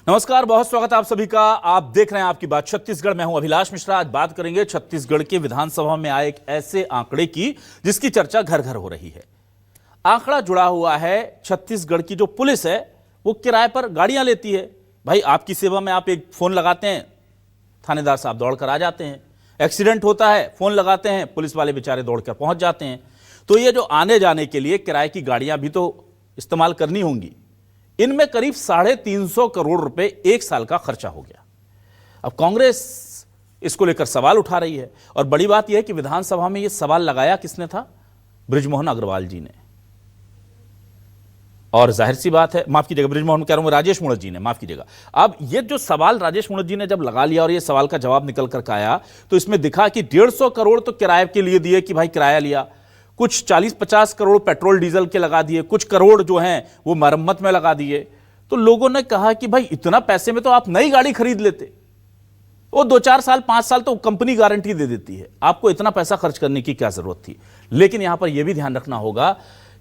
नमस्कार, बहुत स्वागत है आप सभी का। आप देख रहे हैं आपकी बात छत्तीसगढ़। मैं हूं अभिलाष मिश्रा। आज बात करेंगे छत्तीसगढ़ के विधानसभा में आए एक ऐसे आंकड़े की जिसकी चर्चा घर घर हो रही है। आंकड़ा जुड़ा हुआ है छत्तीसगढ़ की जो पुलिस है वो किराए पर गाड़ियां लेती है। भाई, आपकी सेवा में आप एक फोन लगाते हैं, थानेदार साहब दौड़ कर आ जाते हैं। एक्सीडेंट होता है, फोन लगाते हैं, पुलिस वाले बेचारे दौड़कर पहुंच जाते हैं। तो ये जो आने जाने के लिए किराए की गाड़ियां भी तो इस्तेमाल करनी होंगी। इनमें करीब 350 करोड़ रुपए एक साल का खर्चा हो गया। अब कांग्रेस इसको लेकर सवाल उठा रही है और बड़ी बात यह है कि विधानसभा में यह सवाल लगाया किसने था? बृजमोहन अग्रवाल जी ने। और जाहिर सी बात है, माफ कीजिएगा, बृजमोहन कह रहा हूं, राजेश मूणत जी ने, माफ कीजिएगा। अब यह जो सवाल राजेश मूणत जी ने जब लगा लिया और यह सवाल का जवाब निकल कर आया तो इसमें दिखा कि 150 करोड़ तो किराए के लिए दिए कि भाई किराया लिया, कुछ 40-50 करोड़ पेट्रोल डीजल के लगा दिए, कुछ करोड़ जो हैं वो मरम्मत में लगा दिए। तो लोगों ने कहा कि भाई इतना पैसे में तो आप नई गाड़ी खरीद लेते, वो 2-4 साल 5 साल तो कंपनी गारंटी दे देती है, आपको इतना पैसा खर्च करने की क्या जरूरत थी। लेकिन यहां पर यह भी ध्यान रखना होगा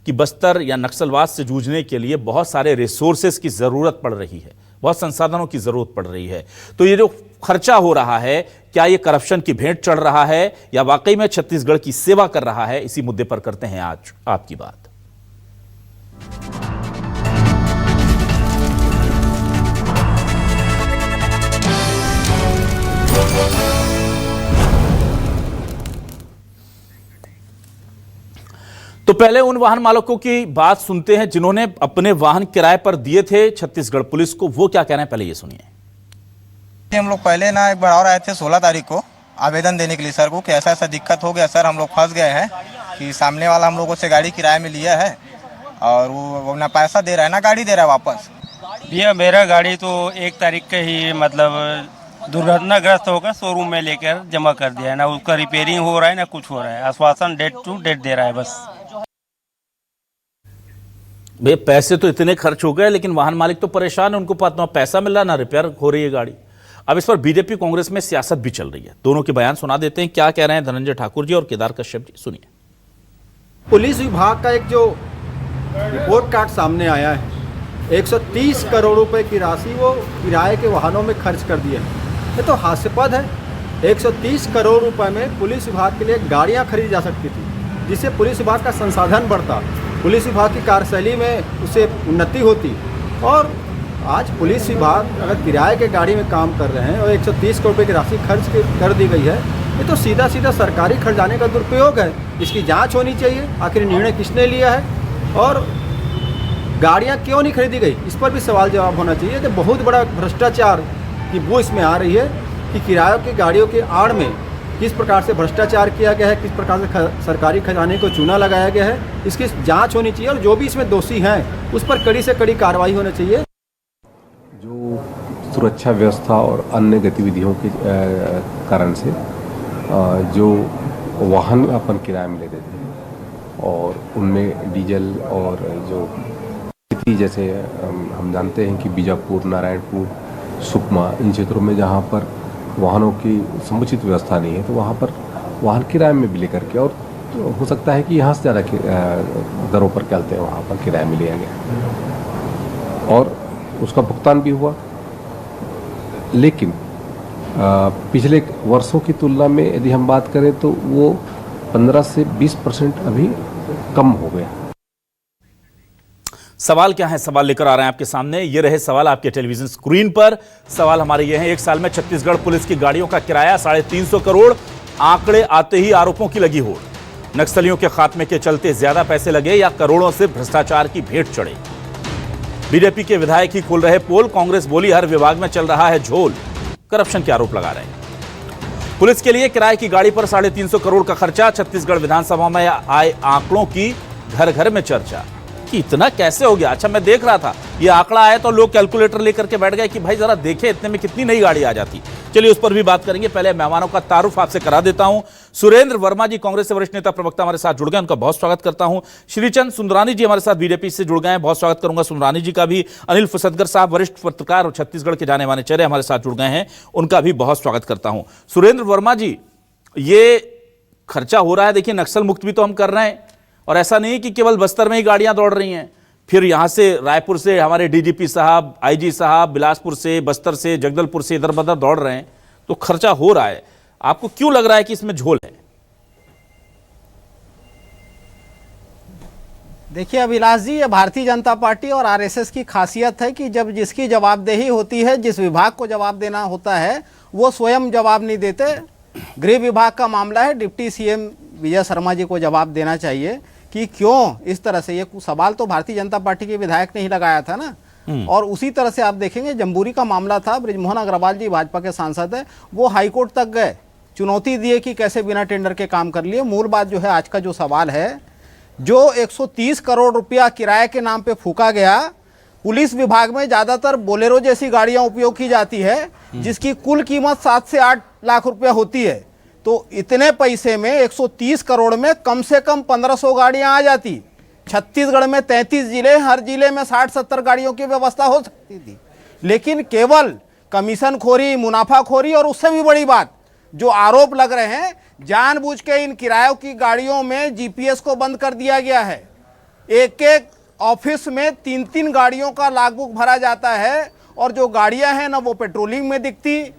कि बस्तर या नक्सलवाद से जूझने के लिए बहुत सारे रिसोर्सेस की जरूरत पड़ रही है, बहुत संसाधनों की जरूरत पड़ रही है। तो ये जो खर्चा हो रहा है, क्या ये करप्शन की भेंट चढ़ रहा है या वाकई में छत्तीसगढ़ की सेवा कर रहा है? इसी मुद्दे पर करते हैं आज आपकी बात। तो पहले उन वाहन मालिकों की बात सुनते हैं जिन्होंने अपने वाहन किराए पर दिए थे छत्तीसगढ़ पुलिस को। वो क्या कह रहे हैं, पहले ये सुनिए। हम लोग पहले ना एक बार और आए थे 16 तारीख को आवेदन देने के लिए सर को कि ऐसा ऐसा दिक्कत हो गया सर, हम लोग फंस गए हैं कि सामने वाला हम लोगों से गाड़ी किराए में लिया है और वो ना पैसा दे रहा है ना गाड़ी दे रहा है वापस। भैया मेरा गाड़ी तो 1 तारीख के ही मतलब दुर्घटनाग्रस्त होकर शोरूम में लेकर जमा कर दिया है, ना उसका रिपेयरिंग हो रहा है ना कुछ हो रहा है। आश्वासन डेट टू डेट दे रहा है बस। भाई, पैसे तो इतने खर्च हो गए लेकिन वाहन मालिक तो परेशान है, उनको ना पैसा मिल रहा ना रिपेयर हो रही है गाड़ी। अब इस पर बीजेपी कांग्रेस में सियासत भी चल रही है। दोनों के बयान सुना देते हैं, क्या कह रहे हैं धनंजय ठाकुर जी और केदार कश्यप जी, सुनिए। पुलिस विभाग का एक जो रिपोर्ट कार्ड सामने आया है, 130 करोड़ रुपए की राशि वो किराए के वाहनों में खर्च कर दिए हैं। ये तो हास्यास्पद है। 130 करोड़ रुपए में पुलिस विभाग के लिए गाड़ियां खरीदी जा सकती थी, जिससे पुलिस विभाग का संसाधन बढ़ता, पुलिस विभाग की कार्यशैली में उससे उन्नति होती। और आज पुलिस विभाग अगर किराए के गाड़ी में काम कर रहे हैं और 130 करोड़ रुपये की राशि खर्च कर दी गई है, ये तो सीधा सीधा सरकारी खजाने का दुरुपयोग है। इसकी जांच होनी चाहिए, आखिर निर्णय किसने लिया है और गाड़ियां क्यों नहीं खरीदी गई, इस पर भी सवाल जवाब होना चाहिए। तो बहुत बड़ा भ्रष्टाचार की बू इसमें आ रही है कि किरायों की गाड़ियों के आड़ में किस प्रकार से भ्रष्टाचार किया गया है, किस प्रकार से सरकारी खजाने को चूना लगाया गया है, इसकी जाँच होनी चाहिए और जो भी इसमें दोषी हैं उस पर कड़ी से कड़ी कार्रवाई होनी चाहिए। जो सुरक्षा व्यवस्था और अन्य गतिविधियों के कारण से जो वाहन अपन किराए में लेते थे और उनमें डीजल और जो स्थिति, जैसे हम जानते हैं कि बीजापुर, नारायणपुर, सुकमा, इन क्षेत्रों में जहाँ पर वाहनों की समुचित व्यवस्था नहीं है तो वहाँ पर वाहन किराए में भी लेकर के, और तो हो सकता है कि यहाँ से ज़्यादा दरों पर चलते हैं वहाँ पर किराए में लिया गया और उसका भुगतान भी हुआ। लेकिन पिछले वर्षों की तुलना में यदि हम बात करें तो वो 15 से 20% अभी कम हो गया। सवाल क्या है, सवाल लेकर आ रहे हैं आपके सामने। ये रहे सवाल आपके टेलीविजन स्क्रीन पर। सवाल हमारे ये हैं, एक साल में छत्तीसगढ़ पुलिस की गाड़ियों का किराया 350 करोड़, आंकड़े आते ही आरोपों की लगी होड़। नक्सलियों के खात्मे के चलते ज्यादा पैसे लगे या करोड़ों से भ्रष्टाचार की भेंट चढ़े? बीजेपी के विधायक ही खोल रहे पोल, कांग्रेस बोली हर विभाग में चल रहा है झोल, करप्शन के आरोप लगा रहे हैं। पुलिस के लिए किराए की गाड़ी पर 350 करोड़ का खर्चा, छत्तीसगढ़ विधानसभा में आए आंकड़ों की घर घर में चर्चा कि इतना कैसे हो गया। अच्छा, मैं देख रहा था ये आंकड़ा आया तो लोग कैलकुलेटर लेकर के बैठ गए कि भाई जरा देखें इतने में कितनी नई गाड़ी आ जाती। चलिए उस पर भी बात करेंगे। पहले मेहमानों का तारुफ आपसे करा देता हूं। सुरेंद्र वर्मा जी, कांग्रेस से वरिष्ठ नेता प्रवक्ता, हमारे साथ जुड़ गए, उनका बहुत स्वागत करता हूं। श्रीचंद सुंदरानी जी हमारे साथ बीजेपी से जुड़ गए हैं, बहुत स्वागत करूंगा सुंदरानी जी का भी। अनिल फुसदगर साहब, वरिष्ठ पत्रकार और छत्तीसगढ़ के जाने माने चेहरे, हमारे साथ जुड़ गए हैं, उनका भी बहुत स्वागत करता हूं। सुरेंद्र वर्मा जी, ये खर्चा हो रहा है, देखिए नक्सल मुक्त भी तो हम कर रहे हैं और ऐसा नहीं कि केवल बस्तर में ही गाड़ियां दौड़ रही हैं, फिर यहाँ से रायपुर से हमारे डीजीपी साहब, आईजी साहब, बिलासपुर से, बस्तर से, जगदलपुर से इधर बदर दौड़ रहे हैं, तो खर्चा हो रहा है। आपको क्यों लग रहा है कि इसमें झोल है? देखिए अभिलाष जी, ये भारतीय जनता पार्टी और आरएसएस की खासियत है कि जब जिसकी जवाबदेही होती है, जिस विभाग को जवाब देना होता है, वो स्वयं जवाब नहीं देते। गृह विभाग का मामला है, डिप्टी सीएम विजय शर्मा जी को जवाब देना चाहिए कि क्यों इस तरह से। ये सवाल तो भारतीय जनता पार्टी के विधायक ने ही लगाया था ना। और उसी तरह से आप देखेंगे जम्बूरी का मामला था, बृजमोहन अग्रवाल जी भाजपा के सांसद है, वो हाईकोर्ट तक गए, चुनौती दिए कि कैसे बिना टेंडर के काम कर लिए। मूल बात जो है, आज का जो सवाल है, जो 130 करोड़ रुपया किराए के नाम पे फूका गया, पुलिस विभाग में ज़्यादातर बोलेरो जैसी गाड़ियां उपयोग की जाती है, जिसकी कुल कीमत 7 से 8 लाख रुपया होती है। तो इतने पैसे में 130 करोड़ में कम से कम 1500 गाड़ियां आ जाती। छत्तीसगढ़ में 33 जिले, हर जिले में 60-70 गाड़ियों की व्यवस्था हो सकती थी, लेकिन केवल कमीशन खोरी, मुनाफाखोरी और उससे भी बड़ी बात जो आरोप लग रहे हैं, जानबूझ के इन किरायों की गाड़ियों में जीपीएस को बंद कर दिया गया है। एक एक ऑफिस में 3-3 गाड़ियों का लॉगबुक भरा जाता है, और जो गाड़ियां हैं ना वो पेट्रोलिंग में दिखती,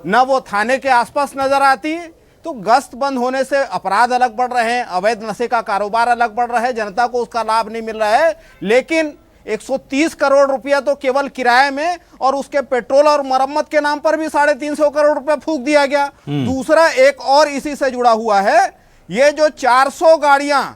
ना वो थाने के आसपास नजर आती। तो गश्त बंद होने से अपराध अलग बढ़ रहे हैं, अवैध नशे का कारोबार अलग बढ़ रहा है, जनता को उसका लाभ नहीं मिल रहा है। लेकिन 130 करोड़ रुपया तो केवल किराए में, और उसके पेट्रोल और मरम्मत के नाम पर भी 350 करोड़ रुपया फूंक दिया गया। दूसरा एक और इसी से जुड़ा हुआ है, ये जो 400 गाड़ियां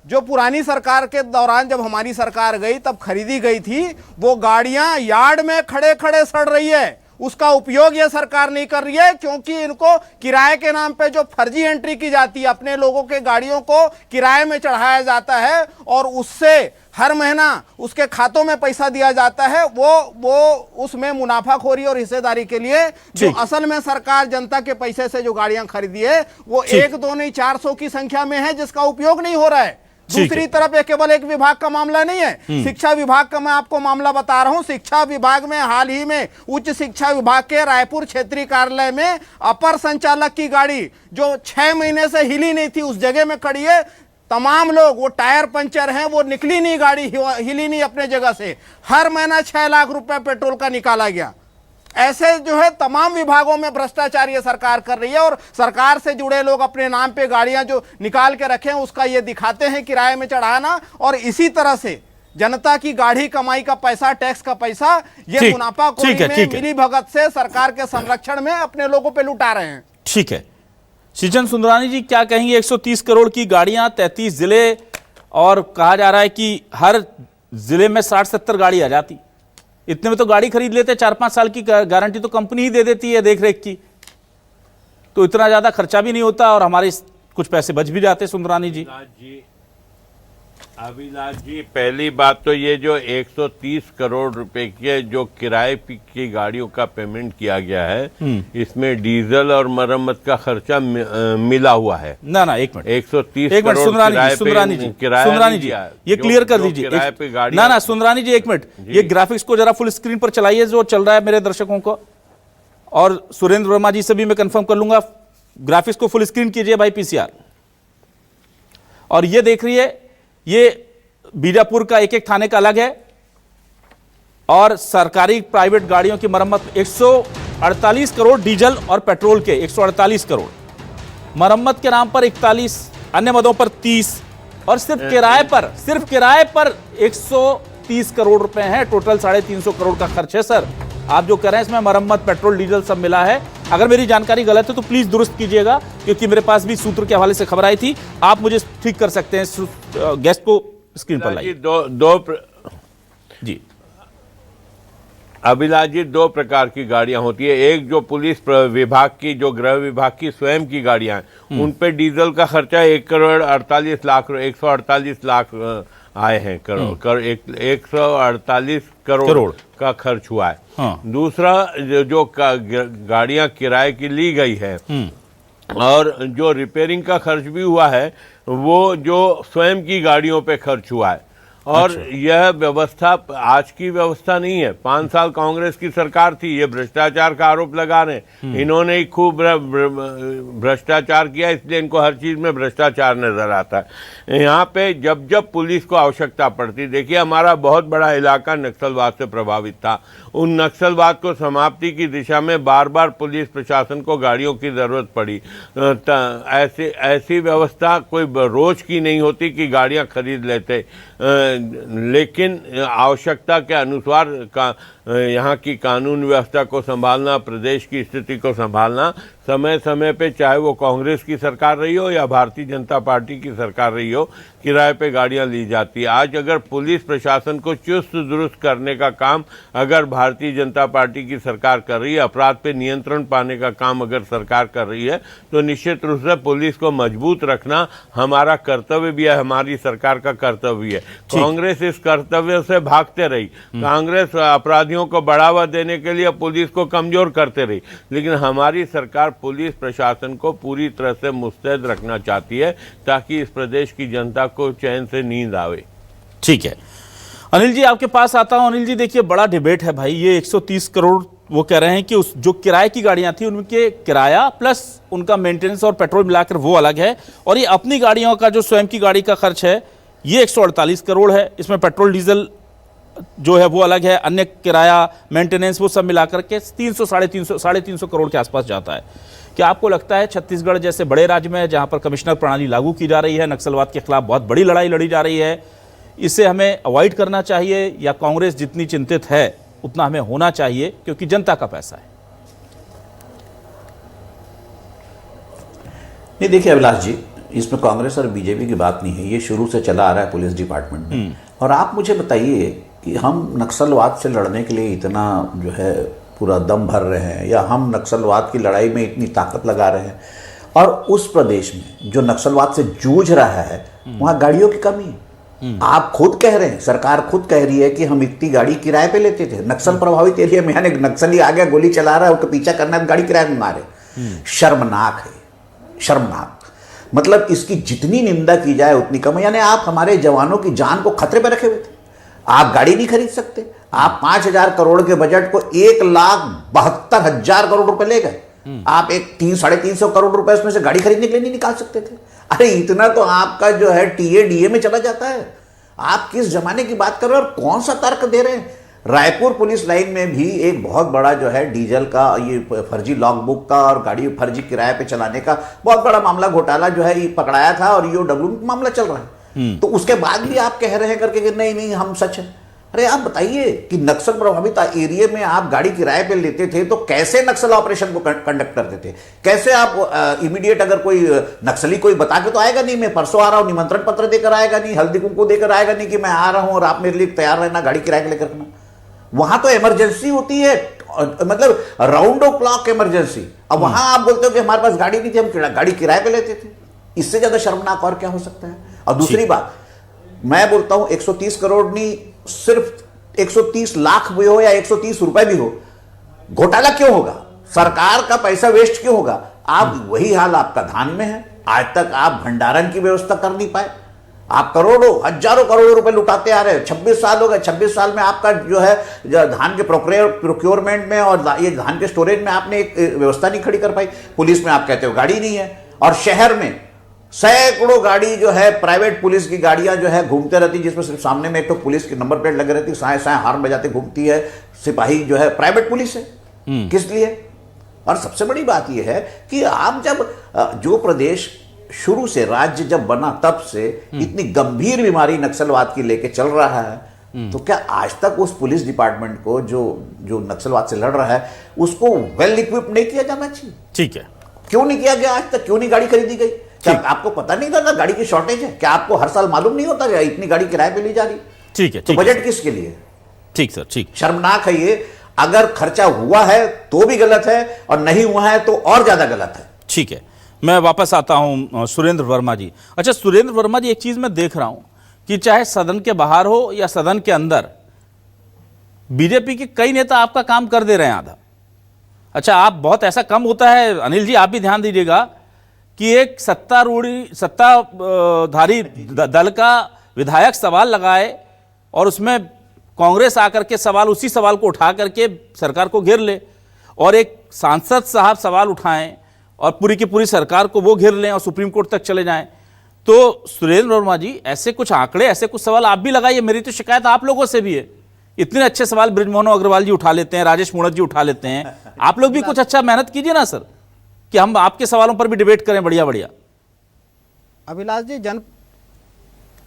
जो पुरानी सरकार के दौरान, जब हमारी सरकार गई तब खरीदी गई थी, वो गाड़ियां यार्ड में खड़े खड़े सड़ रही है। उसका उपयोग ये सरकार नहीं कर रही है, क्योंकि इनको किराए के नाम पे जो फर्जी एंट्री की जाती है, अपने लोगों के गाड़ियों को किराए में चढ़ाया जाता है और उससे हर महीना उसके खातों में पैसा दिया जाता है, वो उसमें मुनाफाखोरी और हिस्सेदारी के लिए, जो असल में सरकार जनता के पैसे से जो गाड़ियां खरीदी है, वो 1-2 नहीं 400 की संख्या में है, जिसका उपयोग नहीं हो रहा है। दूसरी तरफ ये केवल एक विभाग का मामला नहीं है, शिक्षा विभाग का मैं आपको मामला बता रहा हूं। शिक्षा विभाग में हाल ही में उच्च शिक्षा विभाग के रायपुर क्षेत्रीय कार्यालय में अपर संचालक की गाड़ी जो 6 महीने से हिली नहीं थी, उस जगह में खड़ी है। तमाम लोग, वो टायर पंचर हैं, वो निकली नहीं गाड़ी, हिली नहीं अपने जगह से। हर महीना 6 लाख रुपए पेट्रोल का निकाला गया। ऐसे जो है तमाम विभागों में भ्रष्टाचार ये सरकार कर रही है, और सरकार से जुड़े लोग अपने नाम पे गाड़ियां जो निकाल के रखे हैं उसका ये दिखाते हैं किराए में चढ़ाना, और इसी तरह से जनता की गाढ़ी कमाई का पैसा, टैक्स का पैसा, ये मुनाफाखोरी में मिली भगत से सरकार के संरक्षण में अपने लोगों पे लुटा रहे हैं। ठीक है, सृजन सुंदरानी जी क्या कहेंगे? 130 करोड़ की गाड़ियां, 33 जिले, और कहा जा रहा है कि हर जिले में 60-70 गाड़ी आ जाती। इतने में तो गाड़ी खरीद लेते, 4-5 साल की गारंटी तो कंपनी ही दे देती है देख रेख की, तो इतना ज्यादा खर्चा भी नहीं होता और हमारे कुछ पैसे बच भी जाते। सुंदरानी जी, अभिलाष जी, पहली बात तो ये जो 130 करोड़ रुपए की जो किराए की गाड़ियों का पेमेंट किया गया है, इसमें डीजल और मरम्मत का खर्चा मिला हुआ है। ना एक मिनट, 130 एक मिनट करोड़ सुंदरानी जी ये क्लियर कर दीजिए। ना सुंदरानी जी एक मिनट, ये ग्राफिक्स को जरा फुल स्क्रीन पर चलाइए जो चल रहा है मेरे दर्शकों को, और सुरेंद्र वर्मा जी से भी मैं कंफर्म कर लूंगा, ग्राफिक्स को फुल स्क्रीन कीजिए भाई पीसीआर। और ये देख रही है, ये बीजापुर का एक एक थाने का अलग है, और सरकारी प्राइवेट गाड़ियों की मरम्मत 148 करोड़ डीजल और पेट्रोल के 148 करोड़, मरम्मत के नाम पर 41, अन्य मदों पर 30, और सिर्फ किराए पर 130 करोड़ रुपए हैं। टोटल 350 करोड़ का खर्च है। सर आप जो कह रहे हैं इसमें मरम्मत, पेट्रोल, डीजल सब मिला है। अगर मेरी जानकारी गलत है तो प्लीज दुरुस्त कीजिएगा, क्योंकि मेरे पास भी सूत्र के हवाले से खबर आई थी। आप मुझे ठीक कर सकते हैं। गेस्ट को स्क्रीन पर लाइए। जी अभिलाष जी, 2 प्रकार की गाड़ियां होती है। एक जो पुलिस विभाग की, जो गृह विभाग की स्वयं की गाड़ियां हैं, उन पे डीजल का खर्चा 148 लाख आए हैं, 148 करोड़ का खर्च हुआ है। हाँ। दूसरा जो गाड़ियां किराए की ली गई है और जो रिपेयरिंग का खर्च भी हुआ है, वो जो स्वयं की गाड़ियों पे खर्च हुआ है। और यह व्यवस्था आज की व्यवस्था नहीं है। 5 साल कांग्रेस की सरकार थी, ये भ्रष्टाचार का आरोप लगा रहे। इन्होंने ही खूब भ्रष्टाचार किया, इसलिए इनको हर चीज में भ्रष्टाचार नजर आता है। यहाँ पे जब जब पुलिस को आवश्यकता पड़ती, देखिए हमारा बहुत बड़ा इलाका नक्सलवाद से प्रभावित था। उन नक्सलवाद को समाप्ति की दिशा में बार बार पुलिस प्रशासन को गाड़ियों की जरूरत पड़ी। ऐसी व्यवस्था कोई रोज की नहीं होती कि गाड़ियां खरीद लेते, लेकिन आवश्यकता के अनुसार यहाँ की कानून व्यवस्था को संभालना, प्रदेश की स्थिति को संभालना, समय समय पे चाहे वो कांग्रेस की सरकार रही हो या भारतीय जनता पार्टी की सरकार रही हो, किराए पे गाड़ियां ली जाती है। आज अगर पुलिस प्रशासन को चुस्त दुरुस्त करने का काम अगर भारतीय जनता पार्टी की सरकार कर रही है, अपराध पे नियंत्रण पाने का काम अगर सरकार कर रही है, तो निश्चित रूप से पुलिस को मजबूत रखना हमारा कर्तव्य भी है, हमारी सरकार का कर्तव्य भी है। कांग्रेस इस कर्तव्य से भागते रही। कांग्रेस अपराधियों को बढ़ावा देने के लिए पुलिस को कमजोर करते रही, लेकिन हमारी सरकार पुलिस प्रशासन को पूरी तरह से मुस्तैद रखना चाहती है ताकि इस प्रदेश की जनता को चैन से नींद आवे। ठीक है, अनिल जी आपके पास आता हूं। अनिल जी देखिए, बड़ा डिबेट है भाई, ये 130 करोड़ वो कह रहे हैं कि उस जो किराए की गाड़ियां थी उनके किराया प्लस उनका मेंटेनेंस और पेट्रोल मिलाकर वो अलग है, और ये अपनी गाड़ियों का जो स्वयं की गाड़ी का खर्च है ये 148 करोड़ है। इसमें पेट्रोल डीजल जो है वो अलग है, अन्य किराया मेंटेनेंस वो सब मिलाकर के 300 साढ़े तीन सौ करोड़ के आसपास जाता है। क्या आपको लगता है छत्तीसगढ़ जैसे बड़े राज्य में जहां पर कमिश्नर प्रणाली लागू की जा रही है, नक्सलवाद के खिलाफ बहुत बड़ी लड़ाई लड़ी जा रही है, इसे हमें अवॉइड करना चाहिए, या कांग्रेस जितनी चिंतित है उतना हमें होना चाहिए क्योंकि जनता का पैसा है? नहीं, देखिए अभिलाष जी, इसमें कांग्रेस और बीजेपी की बात नहीं है, ये शुरू से चला आ रहा है पुलिस डिपार्टमेंट में। और आप मुझे बताइए कि हम नक्सलवाद से लड़ने के लिए इतना जो है पूरा दम भर रहे हैं, या हम नक्सलवाद की लड़ाई में इतनी ताकत लगा रहे हैं, और उस प्रदेश में जो नक्सलवाद से जूझ रहा है वहाँ गाड़ियों की कमी है। आप खुद कह रहे हैं, सरकार खुद कह रही है कि हम इतनी गाड़ी किराए पे लेते थे नक्सल प्रभावित एरिया में, यानी नक्सली आ गया, गोली चला रहा है, उसको पीछा करना है, गाड़ी किराए में मारे। शर्मनाक है, शर्मनाक। मतलब इसकी जितनी निंदा की जाए उतनी कम है। यानी आप हमारे जवानों की जान को खतरे पर रखे हुए थे। आप गाड़ी नहीं खरीद सकते, आप 5,000 करोड़ के बजट को 1,72,000 करोड़ रुपए ले गए। आप एक 300-350 करोड़ रुपए उसमें से गाड़ी खरीदने के लिए नहीं निकाल सकते थे। अरे इतना तो आपका जो है टीए में चला जाता है। आप किस जमाने की बात कर रहे हो और कौन सा तर्क दे रहे हैं? रायपुर पुलिस लाइन में भी एक बहुत बड़ा जो है डीजल का, ये फर्जी लॉगबुक का और गाड़ी फर्जी किराए पे चलाने का बहुत बड़ा मामला, घोटाला जो है ये पकड़ाया था, और ईओडब्ल्यू में मामला चल रहा है। तो उसके बाद भी आप कह रहे हैं करके कि नहीं हम सच है। अरे आप बताइए कि नक्सल प्रभावित एरिया में आप गाड़ी किराए पे लेते थे तो कैसे नक्सल ऑपरेशन को कंडक्ट करते थे? कैसे आप इमीडिएट, अगर कोई नक्सली कोई बता के तो आएगा नहीं मैं परसों आ रहा हूं, निमंत्रण पत्र देकर आएगा नहीं, हल्दी कुंकू देकर आएगा नहीं कि मैं आ रहा हूं और आप मेरे लिए तैयार रहना, गाड़ी किराए के लेकर रखना। वहां तो इमरजेंसी होती है, मतलब राउंड ऑफ क्लॉक इमरजेंसी। अब वहां आप बोलते हो कि हमारे पास गाड़ी नहीं थी, हम गाड़ी किराए पे लेते थे। इससे ज्यादा शर्मनाक और क्या हो सकता है? और दूसरी बात, मैं बोलता हूं 130 करोड़ नहीं, सिर्फ 130 लाख भी हो या 130 रुपए भी हो, घोटाला क्यों होगा? सरकार का पैसा वेस्ट क्यों होगा? आप वही हाल आपका धान में है। आज तक आप भंडारण की व्यवस्था कर नहीं पाए। आप करोड़ों हजारों करोड़ों रुपए लुटाते आ रहे हैं। 26 साल हो गए, 26 साल में आपका जो है धान के प्रोक्योरमेंट में और ये धान के स्टोरेज में आपने एक व्यवस्था नहीं खड़ी कर पाई। पुलिस में आप कहते हो गाड़ी नहीं है, और शहर में सैकड़ों गाड़ी जो है प्राइवेट पुलिस की गाड़ियां जो है घूमते रहती, जिसमें सिर्फ सामने में एक तो पुलिस की नंबर प्लेट लगी रहती, साए साए हार्न बजाते घूमती है। सिपाही जो है प्राइवेट पुलिस है, किस लिए? और सबसे बड़ी बात यह है कि आप जब जो प्रदेश शुरू से राज्य जब बना तब से इतनी गंभीर बीमारी नक्सलवाद की लेके चल रहा है, तो क्या आज तक उस पुलिस डिपार्टमेंट को जो नक्सलवाद से लड़ रहा है उसको वेल इक्विप्ड नहीं किया जाना चाहिए? ठीक है, क्यों नहीं किया गया आज तक? क्यों नहीं गाड़ी खरीदी गई? क्या आपको पता नहीं था ना गाड़ी की शॉर्टेज है? क्या आपको हर साल मालूम नहीं होता क्या इतनी गाड़ी किराए पे ली जा रही? ठीक है, तो बजट किसके लिए? ठीक सर, ठीक। शर्मनाक है ये। अगर खर्चा हुआ है तो भी गलत है, और नहीं हुआ है तो और ज्यादा गलत है। ठीक है, मैं वापस आता हूं सुरेंद्र वर्मा जी। अच्छा सुरेंद्र वर्मा जी, एक चीज मैं देख रहा हूं कि चाहे सदन के बाहर हो या सदन के अंदर, बीजेपी के कई नेता आपका काम कर दे रहे हैं आधा। अच्छा, आप बहुत ऐसा कम होता है अनिल जी, आप भी ध्यान दीजिएगा कि एक सत्ताधारी दल का विधायक सवाल लगाए और उसमें कांग्रेस आकर के सवाल, उसी सवाल को उठा करके सरकार को घेर ले, और एक सांसद साहब सवाल उठाएं और पूरी की पूरी सरकार को वो घेर लें और सुप्रीम कोर्ट तक चले जाएं। तो सुरेंद्र वर्मा जी, ऐसे कुछ आंकड़े, ऐसे कुछ सवाल आप भी लगाइए। मेरी तो शिकायत आप लोगों से भी है, इतने अच्छे सवाल बृजमोहन अग्रवाल जी उठा लेते हैं, राजेश मूणत जी उठा लेते हैं, आप लोग भी कुछ अच्छा मेहनत कीजिए ना सर, कि हम आपके सवालों पर भी डिबेट करें बढ़िया बढ़िया।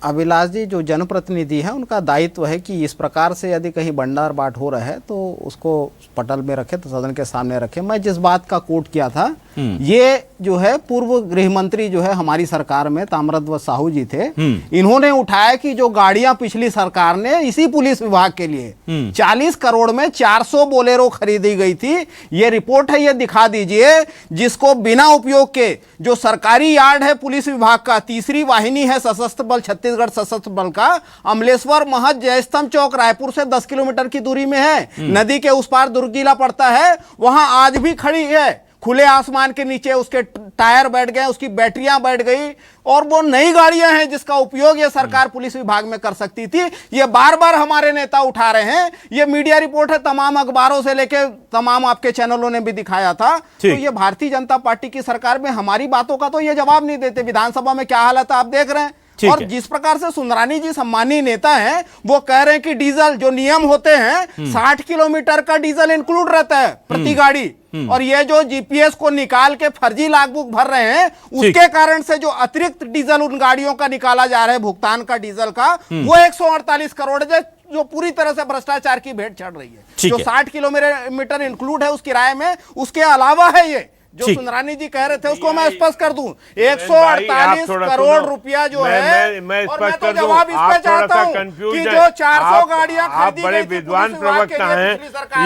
अभिलाष जी जो जनप्रतिनिधि हैं उनका दायित्व है कि इस प्रकार से यदि कहीं बंडार बाट हो रहा है तो उसको पटल में रखे, तो सदन के सामने रखे। मैं जिस बात का कोट किया था, ये जो है पूर्व गृह मंत्री जो है हमारी सरकार में ताम्रध्वज साहू जी थे, इन्होंने उठाया कि जो गाड़ियां पिछली सरकार ने इसी पुलिस विभाग के लिए 40 करोड़ में 400 बोलेरो खरीदी गई थी। ये रिपोर्ट है, ये दिखा दीजिए, जिसको बिना उपयोग के जो सरकारी यार्ड है पुलिस विभाग का, तीसरी वाहिनी है सशस्त्र बल छत्तीसगढ़ सशस्त्र बल का, अमलेश्वर महज जयस्तंभ चौक रायपुर से 10 किलोमीटर की दूरी में है, नदी के उस पार दुर्गीला पड़ता है, वहां आज भी खड़ी है, खुले आसमान के नीचे उसके टायर बैठ गए, उसकी बैटरियां बैठ गई, और वो नई गाड़ियां हैं जिसका उपयोग ये सरकार पुलिस विभाग में कर सकती थी। ये बार बार हमारे नेता उठा रहे हैं, ये मीडिया रिपोर्ट है, तमाम अखबारों से लेके तमाम आपके चैनलों ने भी दिखाया था। तो ये भारतीय जनता पार्टी की सरकार में हमारी बातों का तो ये जवाब नहीं देते। विधानसभा में क्या हालत है आप देख रहे हैं। और जिस प्रकार से सुंदरानी जी सम्मानीय नेता हैं, वो कह रहे हैं कि डीजल जो नियम होते हैं 60 किलोमीटर का डीजल इंक्लूड रहता है प्रति गाड़ी, और ये जो जीपीएस को निकाल के फर्जी लागबुक भर रहे हैं, उसके कारण से जो अतिरिक्त डीजल उन गाड़ियों का निकाला जा रहा है, भुगतान का डीजल का, वो 148 करोड़ है, जो पूरी तरह से भ्रष्टाचार की भेंट चढ़ रही है। जो 60 किलोमीटर इंक्लूड है उस किराए में, उसके अलावा है ये जो सुंदरानी जी कह रहे थे, उसको मैं स्पष्ट कर दूं, 148 करोड़ रुपया जो है। मैं और मैं तो जवाब इस पे चाहता हूं कि जो 400 गाड़ियां आप बड़े विद्वान प्रवक्ता हैं,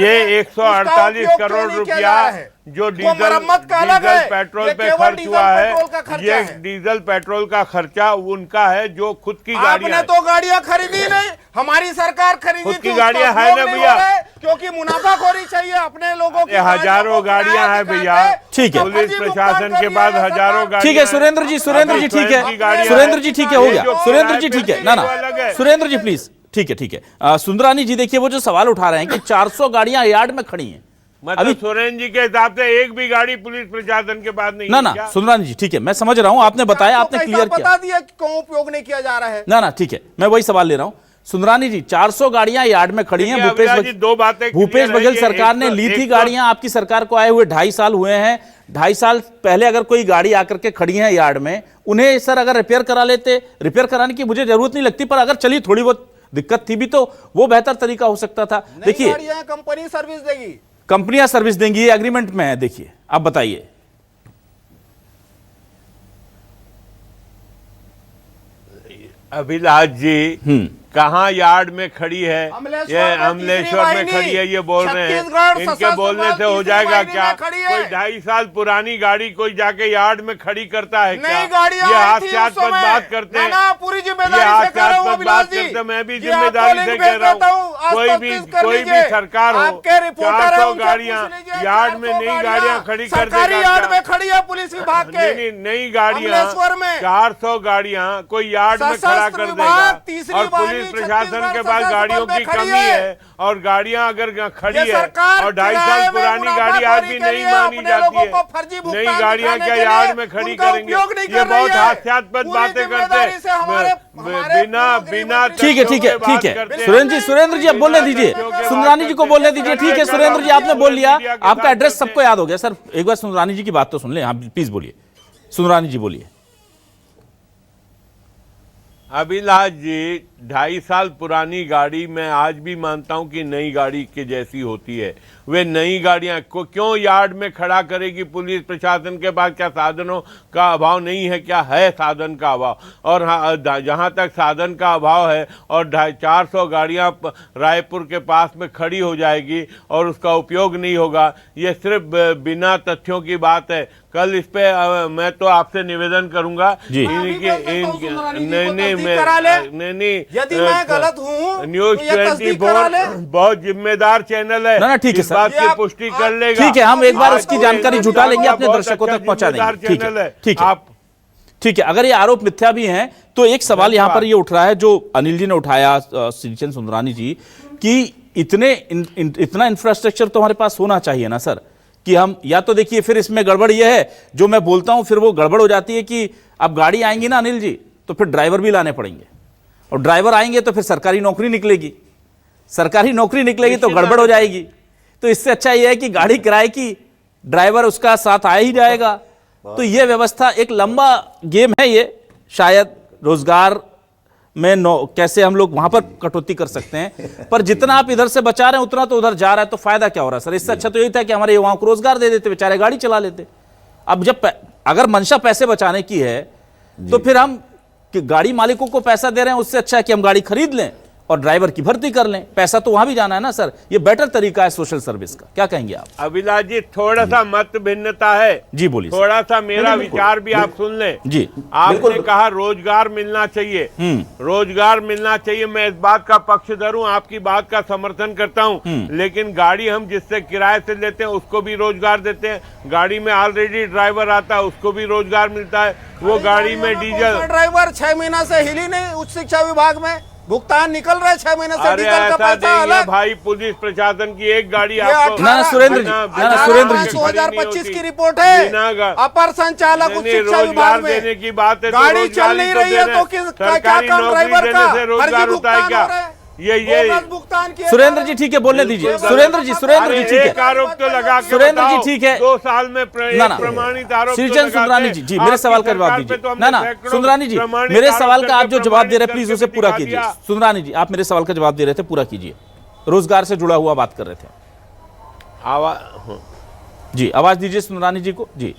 ये 148 करोड़ रुपया जो डीजल पेट्रोल पे खर्च हुआ है, ये डीजल पेट्रोल का खर्चा उनका है जो खुद की गाड़ियां। आपने तो गाड़ियां खरीदी नहीं, हमारी सरकार खरीदी, खुद की गाड़ियां है ना भैया, क्योंकि मुनाफाखोरी चाहिए अपने लोगों की। हजारों गाड़ियां हैं भैया, ठीक है, पुलिस प्रशासन के बाद हजारों गाड़ियां। ठीक है सुरेंद्र जी, सुरेंद्र जी ठीक है, सुरेंद्र जी ठीक है, हो गया सुरेंद्र जी ठीक है, ना ना सुरेंद्र जी प्लीज, ठीक है ठीक है। सुंदरानी जी देखिए, वो जो सवाल उठा रहे हैं कि 400 गाड़ियां यार्ड में खड़ी हैं, मतलब सुरेंद्र जी के हिसाब से एक भी गाड़ी पुलिस प्रशासन के पास नहीं। ना सुंदरानी जी ठीक है, मैं समझ रहा हूं, आपने बताया, आपने क्लियर किया, बता दिया कि क्यों उपयोग नहीं किया जा रहा है। ना ठीक है, मैं वही सवाल ले रहा हूं। सुंदरानी जी, 400 गाड़ियां यार्ड में खड़ी हैं, भूपेश बघेल सरकार ने ली थी गाड़ियां, आपकी सरकार को आए हुए 2.5 साल हुए हैं। 2.5 साल पहले अगर कोई गाड़ी आकर के खड़ी है यार्ड में, उन्हें सर अगर रिपेयर करा लेते, रिपेयर कराने की मुझे जरूरत नहीं लगती, पर अगर चली थोड़ी बहुत दिक्कत थी भी तो वो बेहतर तरीका हो सकता था। देखिए कंपनी सर्विस देगी, कंपनियां सर्विस देंगी, ये एग्रीमेंट में है। देखिए आप बताइए, अभिलाष जी कहाँ यार्ड में खड़ी है, ये अमलेश्वर में खड़ी है, ये बोल रहे हैं, इनके बोलने से हो जाएगा क्या? कोई 2.5 साल पुरानी गाड़ी कोई जाके यार्ड में खड़ी करता है क्या? ये हास्यास्पद बात करते हैं, पूरी जिम्मेदारी से कह रहा हूं अभिलाष जी, मैं भी जिम्मेदारी से कह रहा हूँ, कोई भी सरकार हो, 400 गाड़ियाँ यार्ड में नई गाड़ियाँ खड़ी कर देगा, यार्ड में खड़ी है पुलिस विभाग के, नई गाड़ियाँ 400 गाड़ियाँ कोई यार्ड में खड़ा कर देगा, और पुलिस प्रशासन के पास गाड़ियों की कमी है, और गाड़ियां अगर खड़ी है और 2.5 साल पुरानी गाड़ी आज भी नहीं मानी जाती है, नई गाड़ियां क्या यार्ड में खड़ी करेंगे? ये बहुत हास्यास्पद बातें करते हैं बिना ठीक है ठीक है ठीक है। सुरेंद्र जी अब बोलने दीजिए, सुंदरानी जी को बोलने दीजिए। ठीक है सुरेंद्र जी, आपने बोल लिया, आपका एड्रेस सबको याद हो गया। सर एक बार सुंदरानी जी की बात तो सुन ले, हाँ प्लीज बोलिए, सुंदरानी जी बोलिए। अभिलाष जी, 2.5 साल पुरानी गाड़ी मैं आज भी मानता हूं कि नई गाड़ी के जैसी होती है। वे नई गाड़ियां को क्यों यार्ड में खड़ा करेगी पुलिस प्रशासन के पास? क्या साधनों का अभाव नहीं है? क्या है साधन का अभाव? और जहां तक साधन का अभाव है और 400 गाड़ियां रायपुर के पास में खड़ी हो जाएगी और उसका उपयोग नहीं होगा, ये सिर्फ बिना तथ्यों की बात है। कल इस पे मैं तो आपसे निवेदन करूंगा, नहीं यदि मैं गलत हूं, न्यूज 24 बहुत जिम्मेदार चैनल है, ना ठीक है सर, बात की पुष्टि कर लेगा। ठीक है, हम एक बार उसकी जानकारी जुटा लेंगे, अपने दर्शकों तक पहुंचा देंगे। ठीक है, ठीक है, अगर ये आरोप मिथ्या भी हैं तो एक सवाल यहां पर ये उठ रहा है जो अनिल जी ने उठाया, श्रीचंद सुंदरानी जी, कि इतना इंफ्रास्ट्रक्चर तो हमारे पास होना चाहिए ना सर, कि हम या तो देखिए फिर इसमें गड़बड़ ये है जो मैं बोलता हूं, फिर वो गड़बड़ हो जाती है कि अब गाड़ी आएंगी ना अनिल जी तो फिर ड्राइवर भी लाने पड़ेंगे, और ड्राइवर आएंगे तो फिर सरकारी नौकरी निकलेगी, सरकारी नौकरी निकलेगी तो गड़बड़ हो जाएगी। तो इससे अच्छा यह है कि गाड़ी किराए की, ड्राइवर उसका साथ आ ही जाएगा। तो यह व्यवस्था एक लंबा गेम है ये, शायद रोजगार में कैसे हम लोग वहां पर कटौती कर सकते हैं, पर जितना आप इधर से बचा रहे हैं उतना तो उधर जा रहा है, तो फायदा क्या हो रहा है सर? इससे अच्छा तो यही था कि हमारे युवाओं को रोजगार दे देते, बेचारे गाड़ी चला लेते। अब जब अगर मंशा पैसे बचाने की है तो फिर हम गाड़ी मालिकों को पैसा दे रहे हैं, उससे अच्छा है कि हम गाड़ी खरीद लें और ड्राइवर की भर्ती कर लें, पैसा तो वहां भी जाना है ना सर। ये बेटर तरीका है सोशल सर्विस का, क्या कहेंगे आप? अभिलाष जी, थोड़ा सा मत भिन्नता है जी, बोलिए। थोड़ा सा मेरा विचार भी आप सुन लें जी। आपने कहा रोजगार मिलना चाहिए, रोजगार मिलना चाहिए, मैं इस बात का पक्षधर हूं, आपकी बात का समर्थन करता हूं, लेकिन गाड़ी हम जिससे किराए से लेते हैं उसको भी रोजगार देते हैं, गाड़ी में ऑलरेडी ड्राइवर आता है उसको भी रोजगार मिलता है, वो गाड़ी में डीजल ड्राइवर 6 महीना से हिली नहीं उच्च शिक्षा विभाग में, भुगतान निकल रहा है 6 महीने से, अरे डीजल का पैसा अलग। भाई पुलिस प्रशासन की एक गाड़ी आपको ना सुरेंद्र जी, ना सुरेंद्र जी, 2025 की रिपोर्ट है, अपर संचालक उच्च शिक्षा विभाग में देने की बात है, गाड़ी चल नहीं रही है तो क्या काम ड्राइवर का रोजगार होता है क्या? ये भुगतान किया। सुरेंद्र जी ठीक है, बोलने दीजिए। सुरेंद्र जी ठीक है, आरोप तो लगा के सुरेंद्र जी ठीक है, 2 साल में प्रमाणित आरोप। श्रीचंद सुंदरानी जी मेरे सवाल का जवाब दीजिए। ना सुंदरानी जी मेरे सवाल का आप जो जवाब दे रहे हैं प्लीज उसे पूरा कीजिए। सुंदरानी जी आप मेरे सवाल का जवाब दे रहे थे, पूरा कीजिए। रोजगार से जुड़ा हुआ बात कर रहे थे जी, आवाज दीजिए सुंदरानी जी को। जी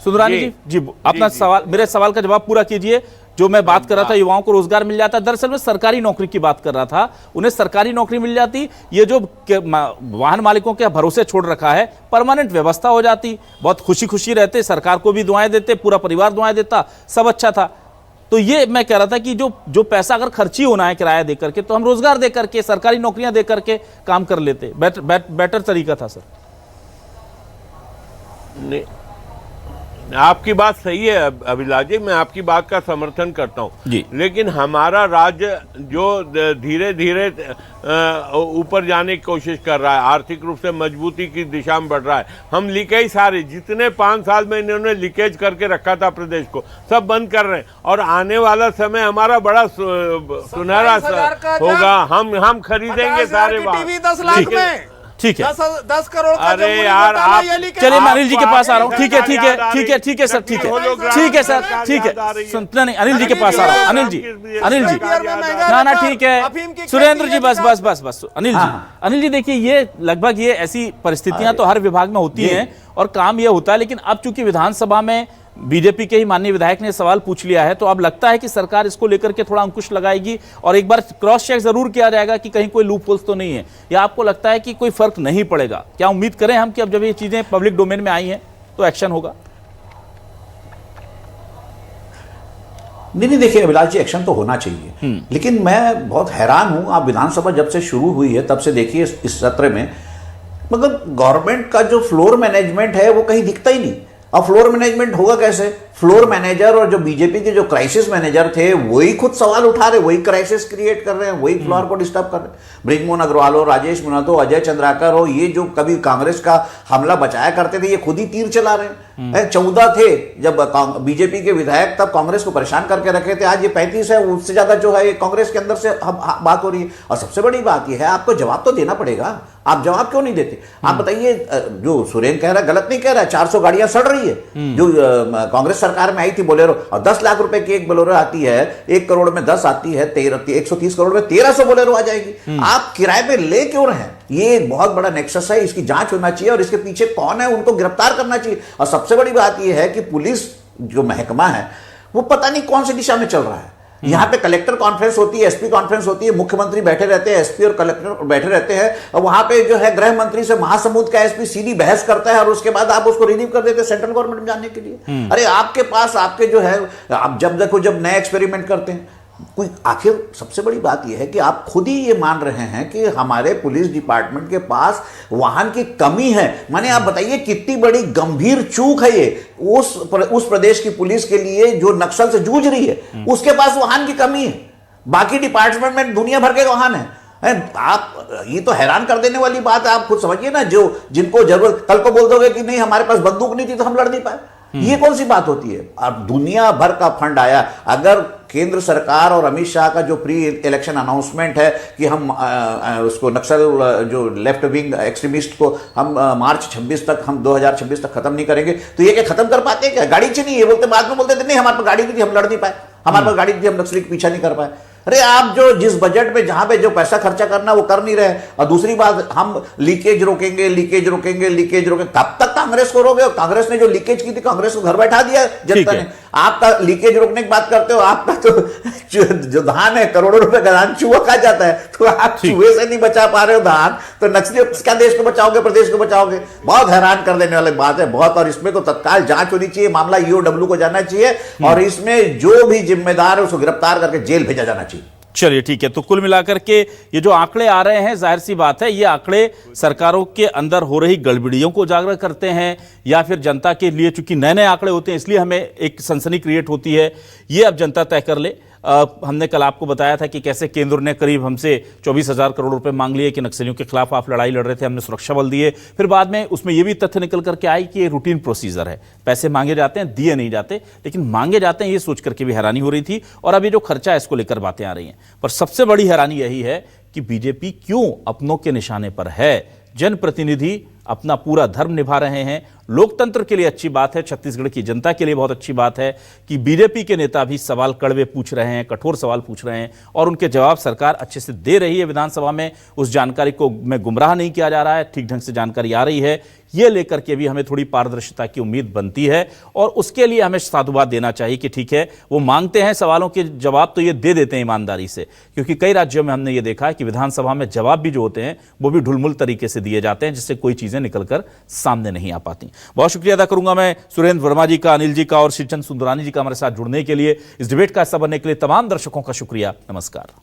सुंदरानी जी अपना सवाल, मेरे सवाल का जवाब पूरा कीजिए। जो मैं बात कर रहा था युवाओं को रोजगार मिल जाता, दरअसल मैं सरकारी नौकरी की बात कर रहा था, उन्हें सरकारी नौकरी मिल जाती, ये जो वाहन मालिकों के भरोसे छोड़ रखा है परमानेंट व्यवस्था हो जाती, बहुत खुशी खुशी रहते, सरकार को भी दुआएं देते, पूरा परिवार दुआएं देता, सब अच्छा था। तो ये मैं कह रहा था कि जो पैसा अगर खर्ची होना है किराया देकर के, तो हम रोजगार देकर के, सरकारी नौकरियां देकर के काम कर लेते, बेटर तरीका था सर। नहीं, आपकी बात सही है अभिलाष जी, मैं आपकी बात का समर्थन करता हूं, लेकिन हमारा राज्य जो धीरे धीरे ऊपर जाने की कोशिश कर रहा है, आर्थिक रूप से मजबूती की दिशा में बढ़ रहा है, हम लीकेज सारे जितने 5 साल में इन्होंने लीकेज करके रखा था प्रदेश को, सब बंद कर रहे हैं, और आने वाला समय हमारा बड़ा सुनहरा होगा, हम खरीदेंगे सारे वाहन 10 लाख में, ठीक है 10 करोड़ का। अरे यार आप चलिए मैं अनिल जी के पास आ रहा हूँ। ठीक है सर, ठीक है सर, ठीक है नहीं अनिल जी के पास आ रहा हूँ। अनिल जी ना ठीक है सुरेंद्र जी, बस अनिल जी देखिए, ये लगभग ये ऐसी परिस्थितियां तो हर विभाग में होती हैं और काम ये होता है, लेकिन अब चूंकि विधानसभा में बीजेपी के ही माननीय विधायक ने सवाल पूछ लिया है, तो अब लगता है कि सरकार इसको लेकर के थोड़ा अंकुश लगाएगी और एक बार क्रॉस चेक जरूर किया जाएगा कि कहीं कोई लूप होल्स तो नहीं है, या आपको लगता है कि कोई फर्क नहीं पड़ेगा? क्या उम्मीद करें हम कि अब जब ये चीजें पब्लिक डोमेन में आई हैं तो एक्शन होगा? नहीं देखिए अभिलाष जी, एक्शन तो होना चाहिए, लेकिन मैं बहुत हैरान हूं, आप विधानसभा जब से शुरू हुई है तब से देखिए इस सत्र में, मतलब गवर्नमेंट का जो फ्लोर मैनेजमेंट है वो कहीं दिखता ही नहीं। अब फ्लोर मैनेजमेंट होगा कैसे? फ्लोर मैनेजर और जो बीजेपी के जो क्राइसिस मैनेजर थे वही खुद सवाल उठा रहे, वही क्राइसिस क्रिएट कर रहे हैं, वही फ्लोर को डिस्टर्ब कर रहे हैं। ब्रिजमोहन अग्रवाल हो, राजेश मुनातो, अजय चंद्राकर हो, ये जो कभी कांग्रेस का हमला बचाया करते थे, ये खुद ही तीर चला रहे हैं। 14 थे जब बीजेपी के विधायक, तब कांग्रेस को परेशान करके रखे थे, आज ये 35 है, उससे ज्यादा जो है ये कांग्रेस के अंदर से बात हो रही है। और सबसे बड़ी बात यह है, आपको जवाब तो देना पड़ेगा, आप जवाब क्यों नहीं देते? आप बताइए, जो सुरेन कह रहा है गलत नहीं कह रहा है, 400 गाड़ियां सड़ रही है जो कांग्रेस सरकार में आई थी बोलेरो, और 10 लाख रुपए की एक बोलेरो आती है, 1 करोड़ में 10 आती है, 130 करोड़ में 1300 बोलेरो आ जाएगी। आप किराए पे ले क्यों रहे हैं? ये एक बहुत बड़ा नेक्सस है, इसकी जांच होना चाहिए और इसके पीछे कौन है उनको गिरफ्तार करना चाहिए। और सबसे बड़ी बात यह है कि पुलिस जो महकमा है वो पता नहीं कौन सी दिशा में चल रहा है। यहाँ पे कलेक्टर कॉन्फ्रेंस होती है, एसपी कॉन्फ्रेंस होती है, मुख्यमंत्री बैठे रहते हैं, एसपी और कलेक्टर बैठे रहते हैं, और वहां पे जो है गृह मंत्री से महासमुंद का एसपी सीधी बहस करता है और उसके बाद आप उसको रिलीव कर देते हैं सेंट्रल गवर्नमेंट में जाने के लिए। अरे आपके पास आपके जो है, आप जब देखो जब नए एक्सपेरिमेंट करते हैं, कोई आखिर सबसे बड़ी बात यह है कि आप खुद ही ये मान रहे हैं कि हमारे पुलिस डिपार्टमेंट के पास वाहन की कमी है। माने आप बताइए कितनी बड़ी गंभीर चूक है ये उस प्रदेश की पुलिस के लिए जो नक्सल से जूझ रही है, उसके पास वाहन की कमी है। बाकी डिपार्टमेंट में दुनिया भर के वाहन है। आप ये तो हैरान कर देने वाली बात है। आप खुद समझिए ना, जो जिनको जरूरत, कल को बोल दोगे कि नहीं हमारे पास बंदूक नहीं थी तो हम लड़ नहीं पाए, ये कौन सी बात होती है। अब दुनिया भर का फंड आया। अगर केंद्र सरकार और अमित शाह का जो प्री इलेक्शन अनाउंसमेंट है कि हम उसको नक्सल जो लेफ्ट विंग एक्सट्रीमिस्ट को हम मार्च 26 तक, हम 2026 तक खत्म नहीं करेंगे, तो ये क्या खत्म कर पाते क्या? गाड़ी चाहिए, ये बोलते, बाद में बोलते थे नहीं हमारे पास गाड़ी नहीं थी हम लड़ नहीं पाए, हमारे पास गाड़ी थी हम नक्सली पीछा नहीं कर पाए। अरे आप जो जिस बजट में जहां पे जो पैसा खर्चा करना वो कर नहीं रहे। और दूसरी बात, हम लीकेज रोकेंगे, लीकेज रोकेंगे, लीकेज रोकेंगे, कब तक कांग्रेस को रोके? कांग्रेस ने जो लीकेज की थी, कांग्रेस को घर बैठा दिया जनता ने। आपका लीकेज रोकने की बात करते हो, आपका तो जो धान है, करोड़ों रुपए का धान चूहा खा जाता है, तो आप चूहे से नहीं बचा पा रहे हो धान, तो नक्सली क्या देश को बचाओगे, प्रदेश को बचाओगे? बहुत हैरान कर देने वाली बात है, बहुत। और इसमें तो तत्काल जांच होनी चाहिए, मामला ईओडब्ल्यू को जाना चाहिए और इसमें जो भी जिम्मेदार है उसको गिरफ्तार करके जेल भेजा जाना चाहिए। चलिए ठीक है। तो कुल मिलाकर के ये जो आंकड़े आ रहे हैं, जाहिर सी बात है ये आंकड़े सरकारों के अंदर हो रही गड़बड़ियों को उजागर करते हैं, या फिर जनता के लिए चूंकि नए नए आंकड़े होते हैं इसलिए हमें एक सनसनी क्रिएट होती है। ये अब जनता तय कर ले। हमने कल आपको बताया था कि कैसे केंद्र ने करीब हमसे 24,000 करोड़ रुपए मांग लिए कि नक्सलियों के खिलाफ आप लड़ाई लड़ रहे थे, हमने सुरक्षा बल दिए। फिर बाद में उसमें यह भी तथ्य निकल करके आई कि ये रूटीन प्रोसीजर है, पैसे मांगे जाते हैं, दिए नहीं जाते, लेकिन मांगे जाते हैं, ये सोच करके भी हैरानी हो रही थी। और अभी जो खर्चा है इसको लेकर बातें आ रही हैं। पर सबसे बड़ी हैरानी यही है कि बीजेपी क्यों अपनों के निशाने पर है। जनप्रतिनिधि अपना पूरा धर्म निभा रहे हैं। लोकतंत्र के लिए अच्छी बात है, छत्तीसगढ़ की जनता के लिए बहुत अच्छी बात है कि बीजेपी के नेता भी सवाल कड़वे पूछ रहे हैं, कठोर सवाल पूछ रहे हैं और उनके जवाब सरकार अच्छे से दे रही है। विधानसभा में उस जानकारी को में गुमराह नहीं किया जा रहा है, ठीक ढंग से जानकारी आ रही है। ये लेकर के भी हमें थोड़ी पारदर्शिता की उम्मीद बनती है और उसके लिए हमें साधुवाद देना चाहिए कि ठीक है, वो मांगते हैं सवालों के जवाब तो ये दे देते हैं ईमानदारी से। क्योंकि कई राज्यों में हमने ये देखा है कि विधानसभा में जवाब भी जो होते हैं वो भी ढुलमुल तरीके से दिए जाते हैं, जिससे कोई चीजें निकलकर सामने नहीं आ पाती। बहुत शुक्रिया अदा करूंगा मैं सुरेंद्र वर्मा जी का, अनिल जी का और श्रीचंद सुंदरानी जी का हमारे साथ जुड़ने के लिए, इस डिबेट का हिस्सा बनने के लिए। तमाम दर्शकों का शुक्रिया। नमस्कार।